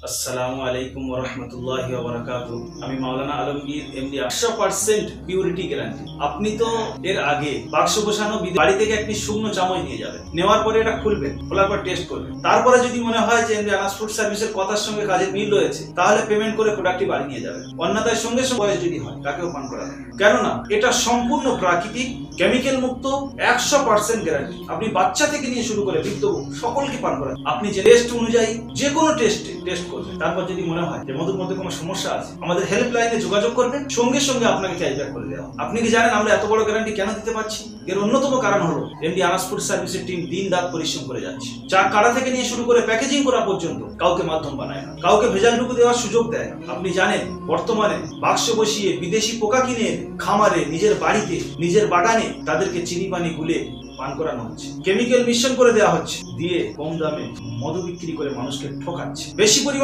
আসসালামু আলাইকুম ওয়া রাহমাতুল্লাহি ওয়া বারাকাতুহু। আমি মাওলানা আলমগীর এমডি 100% পিউরিটি গ্যারান্টি। আপনি তো এর আগে বাক্স বসানো বাড়ি থেকে একটি শুকনো চামচ নিয়ে যাবেন, নেওয়ার পরে এটা খুলবেন, খোলার পর টেস্ট করবেন, তারপরে যদি মনে হয় যে এমডি আনাস ফুড সার্ভিসের কথার সঙ্গে কাজের মিল রয়েছে, তাহলে পেমেন্ট করে প্রোডাক্টটি বাড়ি নিয়ে যাবেন। অন্যথায় সঙ্গে সঙ্গে বয়স যদি হয় তাকেও পান করাবেন, কেননা এটা সম্পূর্ণ প্রাকৃতিক, কেমিক্যাল মুক্ত, 100% গ্যারান্টি। আপনি বাচ্চা থেকে নিয়ে শুরু করে বৃদ্ধ সকলকে পান করান। আপনি যে টেস্ট অনুযায়ী যে কোনো টেস্ট করবেন, তারপর যদি মনে হয় যে মধুর মধ্যে কোনো সমস্যা আছে, আমাদের হেল্পলাইনে যোগাযোগ করবেন, সঙ্গে সঙ্গে আপনাকে ক্যাশব্যাক করে দেওয়া। আপনি কি জানেন আমরা এত বড় গ্যারান্টি কেন দিতে পারছি? এর অন্যতম কারণ হলো এমডি আনাস ফুড সার্ভিসের টিম দিন রাত পরিশ্রম করে যাচ্ছে। চা কাটা থেকে নিয়ে শুরু করে প্যাকেজিং করা পর্যন্ত কাউকে মাধ্যম বানায় না, কাউকে ভেজালটুকু দেওয়ার সুযোগ দেয় না। আপনি জানেন বর্তমানে বাক্স বসিয়ে বিদেশি পোকা কিনে খামারে, নিজের বাড়িতে, নিজের বাগানে তাদেরকে চিনি পানি গুলে পান করানো হচ্ছে, কেমিক্যাল মিশ্রণ করে দেওয়া হচ্ছে, দিয়ে কম দামে মধু বিক্রি করে মানুষকে ঠকাচ্ছে। বেশি পরিমাণ